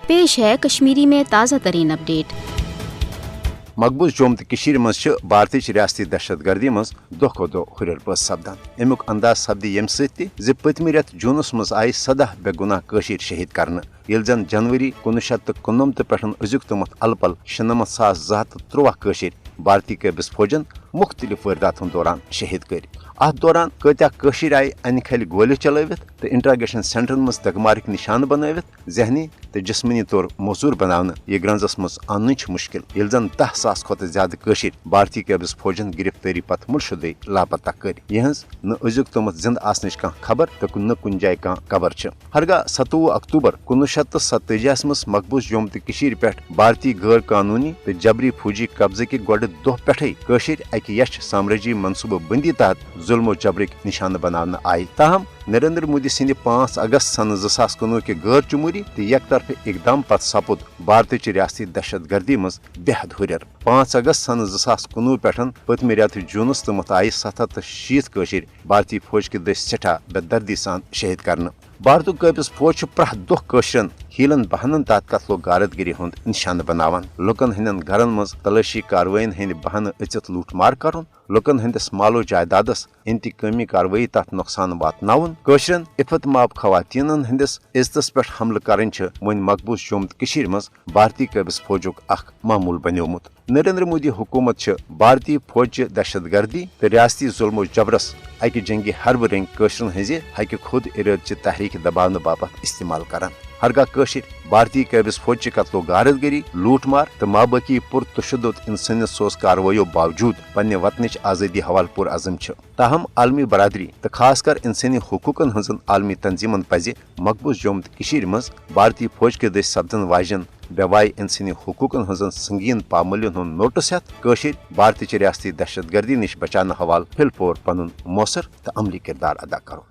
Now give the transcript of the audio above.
पेश है कश्मीरी में ताज़ा तरीन अपडेट। मकबूज जम्मू तो कश्मीर मज भारतीय रियासती दहशत गर्दी मज दो खो दो हुर्रियर पस सपदान। अमुक अंदाज सपद यम सि पतम रेत जूनस मज आय 17 बेगुनाह कशीर शहीद करने येल जन जनवरी 1999 पे अजुक तमत अलपल 96,213 कशीर भारतीय कैबिस फौजन मुख्तलिफ वारदातों दौरान शहीद कर। अत दौरान कत्या कशीर आय अन खल गोली चलवित तो इंट्रागेशन सेंटरन मज दगमारिक निशान बनवित जहनी तो जिस्मनी तौर मौजूर बनाने यह ग्रंजस मज अन मुश्किल येल जन 10,000 खुद ज्यादा कशीर भारतीय कैबिस फौजन गिरफ्तारी पत मुर्शदे लापता कर। यहज न अजुक तमत जिंद आसनिच कह खबर तो न कुन जाय कह कबर। हरगा 27 अक्टूबर 1987 मज मकबूज जम्मू तो कश्मीर पे भारतीय गैर कानूनी तो जबरी फौजी कब्जे के गोड दो पे कशीर अकि यश साम्राज्य मनसूबा बंदी तहत जुल्मो जबरिक निशान बनाने आय। ताहम नरेंद्र मोदी सिंह 5 अगस्त सन 2019 के गैर जमहूरी तो एक तरफ इकदाम पत सपुद भारतीय रियासती दहशत गर्दी मज बेहद हुर्रियर। 5 अगस्त सन 2019 पे पतम रेत जूनस तमत आय 760 कशीर भारतीय फौज के दस सठा बेदर्दी सान शहीद करने। भारत कैबिस फौज प्रह दो कशरन हीलन बहानन तहत कत्लो गारतगिरी हुंद निशान बनावान। लुकन हंदन घरन मज तलाशी कार्रवाइन हंद बहान अचित लूटमार करुन, लुकन हंदिस मालो जायदादस इंतकामी कार्रवाई तहत नुकसान वातनाउन, कशरन इफत माब खवातीनन हंदिस इज्जतस पे हमल करन वन मकबूज जम्मू कश्मीर मज भारतीय कैबिस फौजुक अख मामूल बन्योमुत। नरेंद्र मोदी हुकूमत भारतीय फौज दहशत गर्दी तो रियासती जुल्मो जबरस अकि जंगी हरब रंग कशरन हज हक खुद इराद तहरीक दबाव बापत इस्तेमाल करान। हरगा कशीर भारतीय कैबिस फौज कत्लो गारतगिरी लूटमार तो माबाकी पुर तशद्दुद इंसानियत सोस कार्रवाइयों बावजूद पन्ने वतनच आज़ादी हवाल पुर अज़म। ताहम आलमी बरादरी तो खासकर इंसानी हुकूकन हंजन आलमी तंजीमन पज मकबूज जम्मू कश्मीर मज भारतीय फौज के दस सपदन वाजन बेवाई इंसानी हुकूकन हंजन संगीन पामलियन हुन नोटिस हेत कशीर भारतीय रियासती दहशत गर्दी निश बचाने हवाल फिलपोर पनुन मौसर तो अमली किरदार अदा करो।